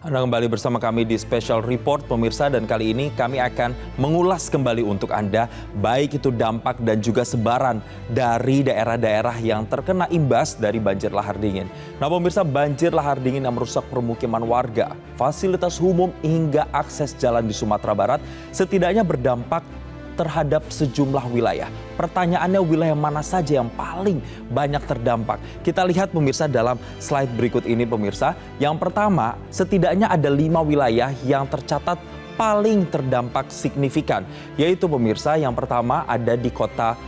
Anda kembali bersama kami di Special Report pemirsa, dan kali ini kami akan mengulas kembali untuk Anda baik itu dampak dan juga sebaran dari daerah-daerah yang terkena imbas dari banjir lahar dingin. Nah pemirsa, banjir lahar dingin yang merusak permukiman warga, fasilitas umum hingga akses jalan di Sumatera Barat setidaknya berdampak terhadap sejumlah wilayah. Pertanyaannya, wilayah mana saja yang paling banyak terdampak? Kita lihat pemirsa dalam slide berikut ini pemirsa. Yang pertama, setidaknya ada 5 wilayah yang tercatat paling terdampak signifikan. Yaitu pemirsa, yang pertama ada di kota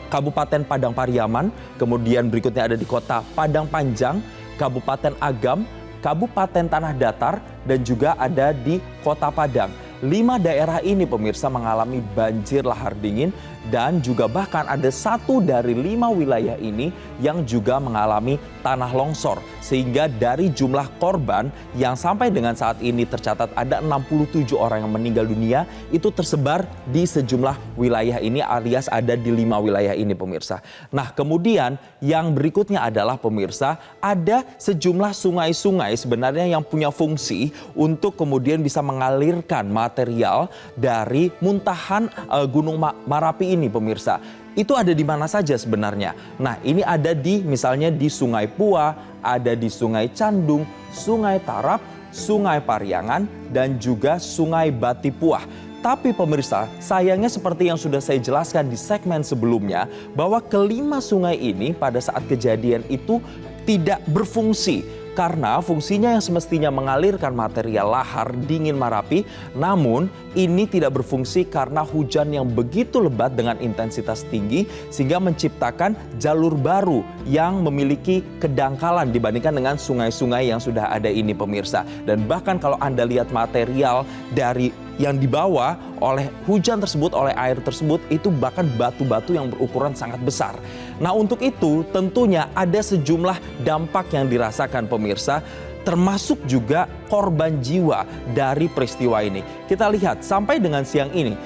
Kabupaten Padang Pariaman, kemudian berikutnya ada di kota Padang Panjang, Kabupaten Agam, Kabupaten Tanah Datar, dan juga ada di Kota Padang. 5 daerah ini pemirsa mengalami banjir lahar dingin, dan juga bahkan ada 1 dari 5 wilayah ini yang juga mengalami tanah longsor. Sehingga dari jumlah korban yang sampai dengan saat ini tercatat ada 67 orang yang meninggal dunia, itu tersebar di sejumlah wilayah ini alias ada di 5 wilayah ini pemirsa. Nah kemudian yang berikutnya adalah pemirsa, ada sejumlah sungai-sungai sebenarnya yang punya fungsi untuk kemudian bisa mengalirkan material dari muntahan Gunung Merapi ini pemirsa. Itu ada di mana saja sebenarnya? Nah ini ada di misalnya di Sungai Pua, ada di Sungai Candung, Sungai Tarap, Sungai Pariangan, dan juga Sungai Batipuah. Tapi pemirsa, sayangnya seperti yang sudah saya jelaskan di segmen sebelumnya, bahwa kelima sungai ini pada saat kejadian itu tidak berfungsi. Karena fungsinya yang semestinya mengalirkan material lahar dingin Merapi, namun ini tidak berfungsi karena hujan yang begitu lebat dengan intensitas tinggi sehingga menciptakan jalur baru yang memiliki kedangkalan dibandingkan dengan sungai-sungai yang sudah ada ini pemirsa. Dan bahkan kalau Anda lihat material dari yang dibawa oleh hujan tersebut, oleh air tersebut, itu bahkan batu-batu yang berukuran sangat besar. Nah untuk itu tentunya ada sejumlah dampak yang dirasakan pemirsa, termasuk juga korban jiwa dari peristiwa ini. Kita lihat sampai dengan siang ini,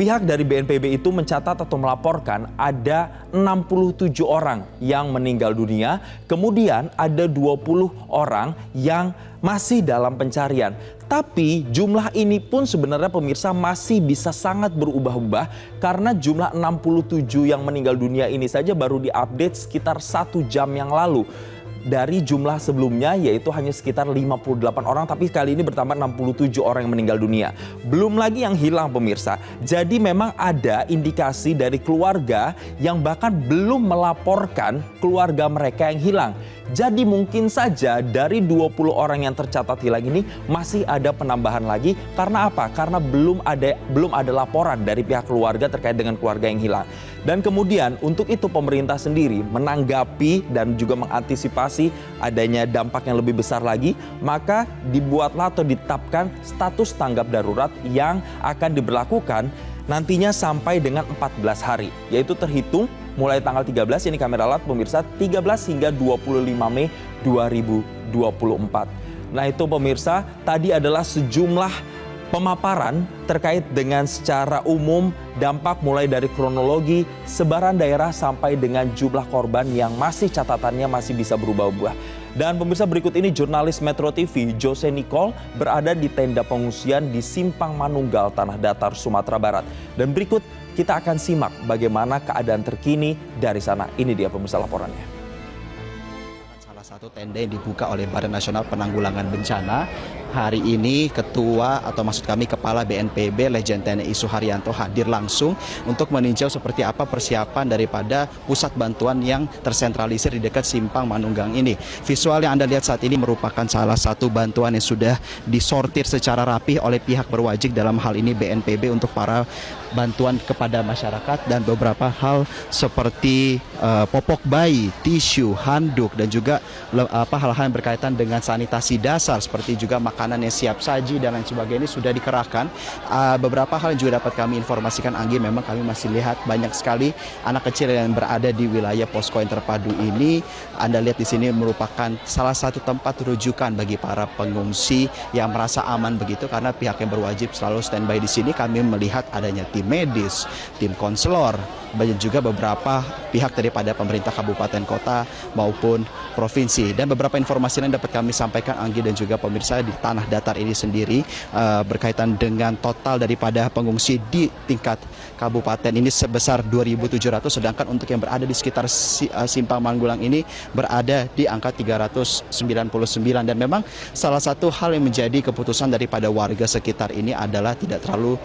pihak dari BNPB itu mencatat atau melaporkan ada 67 orang yang meninggal dunia, kemudian ada 20 orang yang masih dalam pencarian. Tapi jumlah ini pun sebenarnya pemirsa masih bisa sangat berubah-ubah karena jumlah 67 yang meninggal dunia ini saja baru diupdate sekitar 1 jam yang lalu. Dari jumlah sebelumnya yaitu hanya sekitar 58 orang, tapi kali ini bertambah 67 orang yang meninggal dunia. Belum lagi yang hilang pemirsa. Jadi memang ada indikasi dari keluarga yang bahkan belum melaporkan keluarga mereka yang hilang. Jadi mungkin saja dari 20 orang yang tercatat hilang ini masih ada penambahan lagi. Karena apa? Karena belum ada laporan dari pihak keluarga terkait dengan keluarga yang hilang. Dan kemudian untuk itu pemerintah sendiri menanggapi dan juga mengantisipasi adanya dampak yang lebih besar lagi, maka dibuatlah atau ditetapkan status tanggap darurat yang akan diberlakukan nantinya sampai dengan 14 hari, yaitu terhitung mulai tanggal 13, ini kamera alat pemirsa, 13 hingga 25 Mei 2024. Nah itu pemirsa, tadi adalah sejumlah pemaparan terkait dengan secara umum dampak mulai dari kronologi, sebaran daerah sampai dengan jumlah korban yang masih catatannya masih bisa berubah-ubah. Dan pemirsa, berikut ini jurnalis Metro TV Jose Nicole berada di tenda pengungsian di Simpang Manunggal, Tanah Datar, Sumatera Barat. Dan berikut kita akan simak bagaimana keadaan terkini dari sana. Ini dia pemirsa laporannya. Salah satu tenda yang dibuka oleh Badan Nasional Penanggulangan Bencana. Hari ini Kepala BNPB Lejen TNI Suharyanto hadir langsung untuk meninjau seperti apa persiapan daripada pusat bantuan yang tersentralisir di dekat Simpang Manunggal ini. Visual yang Anda lihat saat ini merupakan salah satu bantuan yang sudah disortir secara rapih oleh pihak berwajib, dalam hal ini BNPB, untuk para bantuan kepada masyarakat, dan beberapa hal seperti popok bayi, tisu, handuk, dan juga hal-hal yang berkaitan dengan sanitasi dasar seperti juga makanan yang siap saji dan lain sebagainya sudah dikerahkan. Beberapa hal yang juga dapat kami informasikan, Anggi, memang kami masih lihat banyak sekali anak kecil yang berada di wilayah posko yang terpadu ini. Anda lihat di sini merupakan salah satu tempat rujukan bagi para pengungsi yang merasa aman begitu, karena pihak yang berwajib selalu standby di sini. Kami melihat adanya tim medis, tim konselor, dan juga beberapa pihak daripada pemerintah kabupaten kota maupun provinsi. Dan beberapa informasi yang dapat kami sampaikan, Anggi dan juga pemirsa, Tanah Datar ini sendiri berkaitan dengan total daripada pengungsi di tingkat kabupaten ini sebesar 2.700, sedangkan untuk yang berada di sekitar Simpang Manggulang ini berada di angka 399. Dan memang salah satu hal yang menjadi keputusan daripada warga sekitar ini adalah tidak terlalu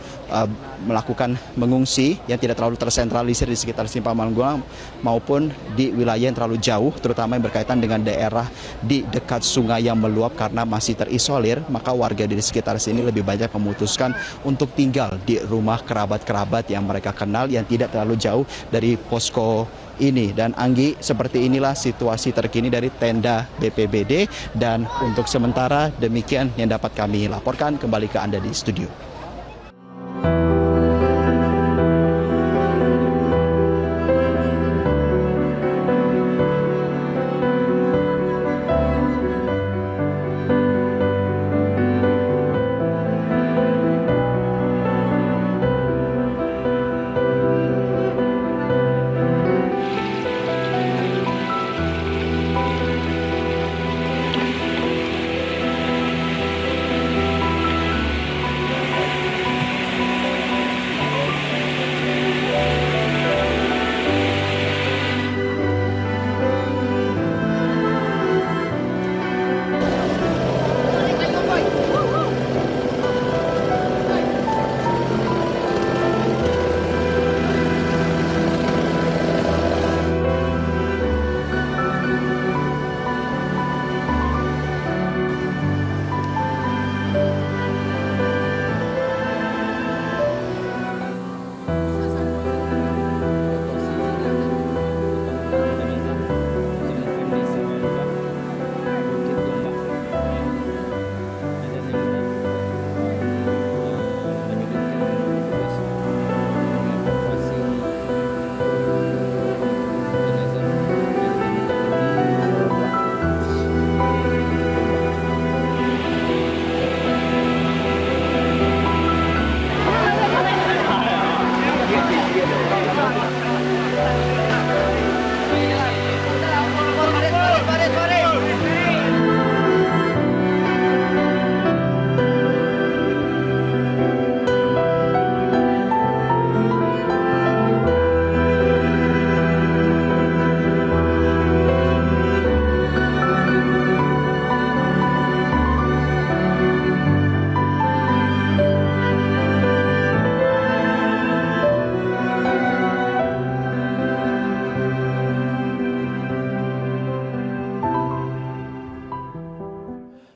melakukan mengungsi yang tidak terlalu tersentralisir di sekitar Simpang Manggulang maupun di wilayah yang terlalu jauh, terutama yang berkaitan dengan daerah di dekat sungai yang meluap karena masih terisolir. Maka warga di sekitar sini lebih banyak memutuskan untuk tinggal di rumah kerabat-kerabat yang mereka kenal yang tidak terlalu jauh dari posko ini. Dan Anggi, seperti inilah situasi terkini dari tenda BPBD, dan untuk sementara demikian yang dapat kami laporkan. Kembali ke Anda di studio.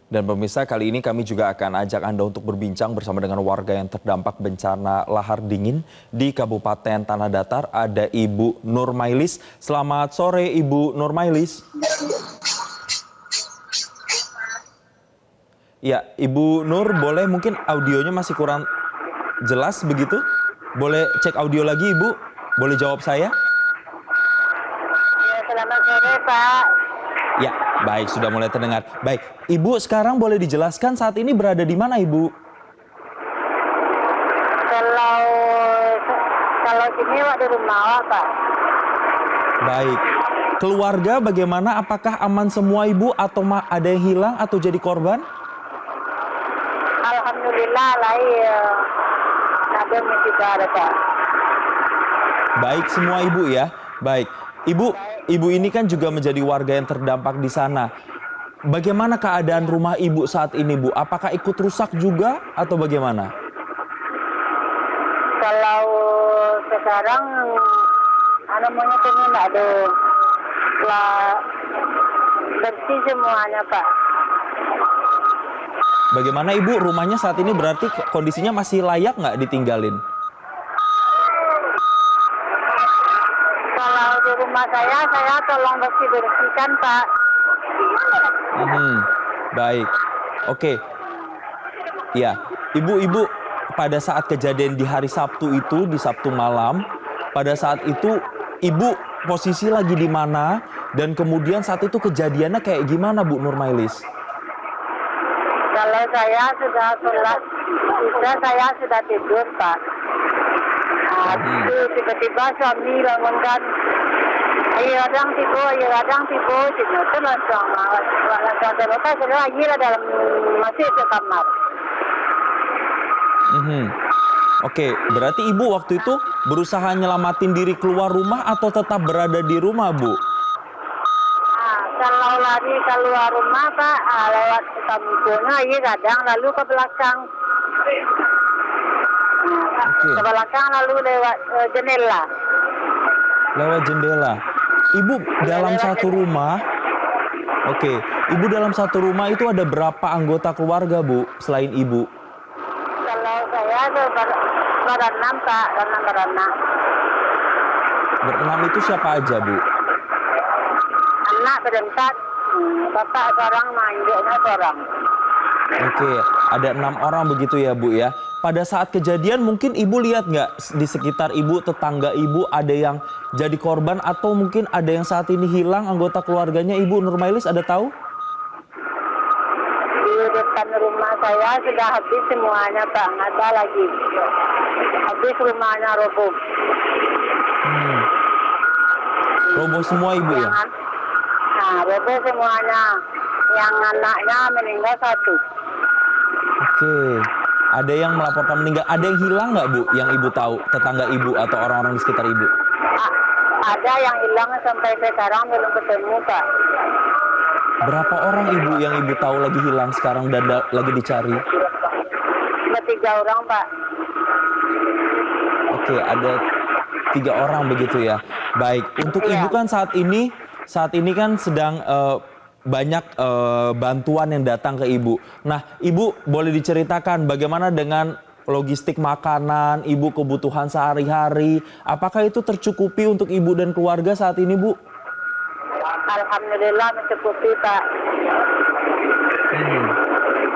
Dan pemirsa, kali ini kami juga akan ajak Anda untuk berbincang bersama dengan warga yang terdampak bencana lahar dingin di Kabupaten Tanah Datar. Ada Ibu Nurmailis. Selamat sore Ibu Nurmailis. Ya, Ibu Nur, boleh mungkin audionya masih kurang jelas begitu? Boleh cek audio lagi Ibu? Boleh jawab saya? Ya, selamat sore Pak. Ya, baik, sudah mulai terdengar. Baik, Ibu sekarang boleh dijelaskan saat ini berada di mana Ibu? Kalau sini di rumah Pak. Baik, keluarga bagaimana? Apakah aman semua Ibu atau ada yang hilang atau jadi korban? Alhamdulillah ada juga ada Pak. Baik semua Ibu ya. Baik, Ibu ini kan juga menjadi warga yang terdampak di sana. Bagaimana keadaan rumah Ibu saat ini, Bu? Apakah ikut rusak juga atau bagaimana? Kalau sekarang monyet ini nggak ada. Bersih semuanya Pak. Bagaimana Ibu, rumahnya saat ini berarti kondisinya masih layak nggak ditinggalin? Kalau di rumah saya tolong bersihkan Pak. Baik, oke. Ya, Ibu pada saat kejadian di hari Sabtu itu, di Sabtu malam, pada saat itu Ibu posisi lagi di mana dan kemudian saat itu kejadiannya kayak gimana Bu Nurmailis? Kalau saya sudah sholat, saya sudah tidur Pak. Tiba-tiba suami bangunkan, Kadang tibo, sini tu langsung terlepas sudah lagi lah dalam masih ke kamar. Oke, berarti ibu waktu itu berusaha nyelamatin diri keluar rumah atau tetap berada di rumah, Bu? Kalau lari keluar rumah Pak, lewat kampungnya, kadang lalu ke belakang. Oke. Ke belakang lalu lewat jendela. Lewat jendela. Ibu dalam satu rumah, oke. Ibu dalam satu rumah itu ada berapa anggota keluarga, Bu, selain ibu? Kalau saya berenam Pak, berenam. Berenam itu siapa aja, Bu? Anak berempat, bapak seorang, manggilnya seorang. Oke, ada 6 orang begitu ya, Bu ya. Pada saat kejadian mungkin ibu lihat nggak di sekitar ibu, tetangga ibu ada yang jadi korban atau mungkin ada yang saat ini hilang anggota keluarganya, Ibu Nurmailis ada tahu? Di depan rumah saya sudah habis semuanya Pak, nggak ada lagi. Habis rumahnya roboh. Roboh semua ibu ya? Nah, roboh semuanya. Yang anaknya meninggal 1. Oke. Ada yang melaporkan meninggal. Ada yang hilang nggak, Bu? Yang ibu tahu, tetangga ibu atau orang-orang di sekitar ibu? Ada yang hilang sampai sekarang belum ketemu Pak. Berapa orang ibu yang ibu tahu lagi hilang sekarang dan lagi dicari? 3 orang Pak. Oke, ada 3 orang begitu ya. Baik, untuk Iya. ibu kan saat ini kan sedang banyak bantuan yang datang ke ibu. Nah, ibu boleh diceritakan bagaimana dengan logistik makanan, ibu kebutuhan sehari-hari. Apakah itu tercukupi untuk ibu dan keluarga saat ini, Bu? Alhamdulillah mencukupi Pak.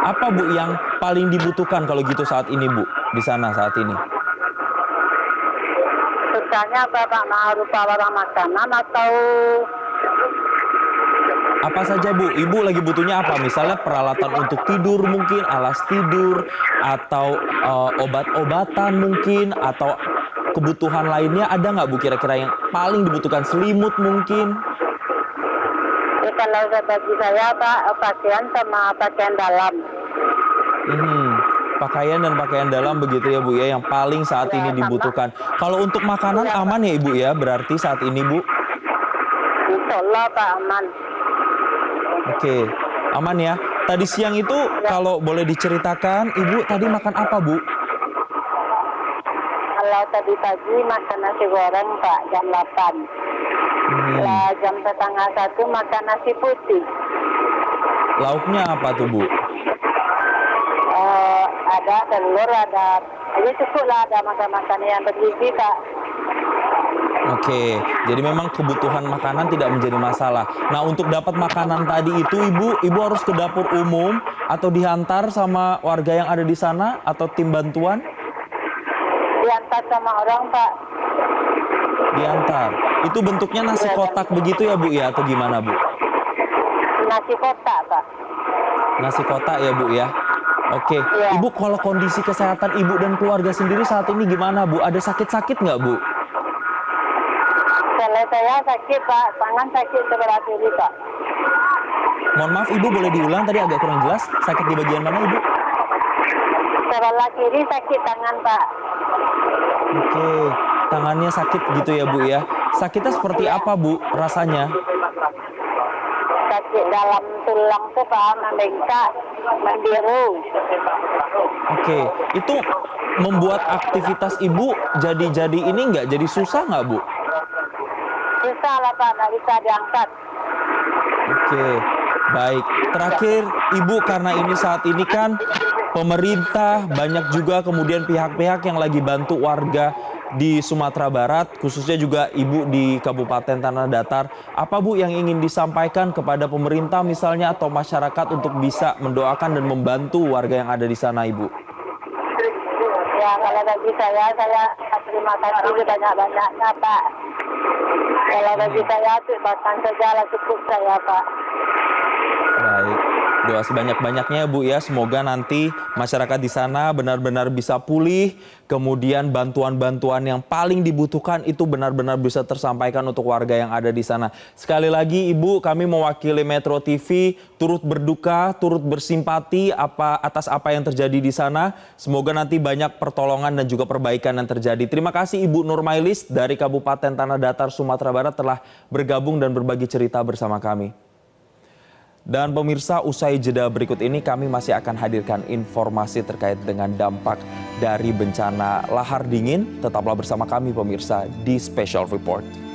Apa, Bu, yang paling dibutuhkan kalau gitu saat ini, Bu? Di sana saat ini? Susahnya apa Pak? Mau rupa barang makanan atau Apa saja, Bu? Ibu lagi butuhnya apa? Misalnya peralatan untuk tidur mungkin, alas tidur, atau obat-obatan mungkin, atau kebutuhan lainnya ada nggak, Bu, kira-kira yang paling dibutuhkan? Selimut mungkin? kalau bagi saya Pak, pakaian sama pakaian dalam. Pakaian dan pakaian dalam begitu ya, Bu ya, yang paling saat ini dibutuhkan. Kalau untuk makanan aman ya, Ibu ya, berarti saat ini, Bu? Insyaallah Pak, aman. Oke, aman ya. Tadi siang itu kalau boleh diceritakan, Ibu tadi makan apa, Bu? Kalau tadi pagi makan nasi goreng Pak, jam 8. Lah jam setengah 1 makan nasi putih. Lauknya apa tuh, Bu? Ada telur, ada, jadi cukup lah, ada makan-makan yang bergizi Pak. Oke, jadi memang kebutuhan makanan tidak menjadi masalah. Nah, untuk dapat makanan tadi itu, Ibu harus ke dapur umum atau diantar sama warga yang ada di sana atau tim bantuan? Diantar sama orang Pak. Diantar. Itu bentuknya nasi kotak begitu ya, Bu ya, atau gimana, Bu? Nasi kotak Pak. Nasi kotak ya, Bu ya. Oke, Iya. Ibu kalau kondisi kesehatan Ibu dan keluarga sendiri saat ini gimana, Bu? Ada sakit-sakit nggak, Bu? Kalau saya sakit Pak, tangan sakit sebelah kiri Pak. Mohon maaf, Ibu boleh diulang tadi agak kurang jelas. Sakit di bagian mana, Ibu? Sebelah kiri sakit tangan Pak. Oke, tangannya sakit gitu ya, Bu ya. Sakitnya seperti apa, Bu, rasanya? Sakit dalam tulang tuh Pak, membengkak, membiru. Oke, itu membuat aktivitas Ibu jadi ini nggak? Jadi susah nggak, Bu? Susah lah Pak, nggak bisa diangkat. Oke, baik. Terakhir, Ibu, karena ini saat ini kan pemerintah banyak juga kemudian pihak-pihak yang lagi bantu warga di Sumatera Barat, khususnya juga Ibu di Kabupaten Tanah Datar. Apa, Bu, yang ingin disampaikan kepada pemerintah misalnya atau masyarakat untuk bisa mendoakan dan membantu warga yang ada di sana, Ibu? Ya kalau bagi saya terima kasih banyak-banyaknya Pak. Kalau bagi saya bahkan saja lah cukup saya Pak. Baik. Doa sebanyak-banyaknya Bu ya, semoga nanti masyarakat di sana benar-benar bisa pulih, kemudian bantuan-bantuan yang paling dibutuhkan itu benar-benar bisa tersampaikan untuk warga yang ada di sana. Sekali lagi Ibu, kami mewakili Metro TV turut berduka, turut bersimpati atas apa yang terjadi di sana. Semoga nanti banyak pertolongan dan juga perbaikan yang terjadi. Terima kasih Ibu Nurmailis dari Kabupaten Tanah Datar, Sumatera Barat telah bergabung dan berbagi cerita bersama kami. Dan pemirsa, usai jeda berikut ini kami masih akan hadirkan informasi terkait dengan dampak dari bencana lahar dingin. Tetaplah bersama kami pemirsa di Special Report.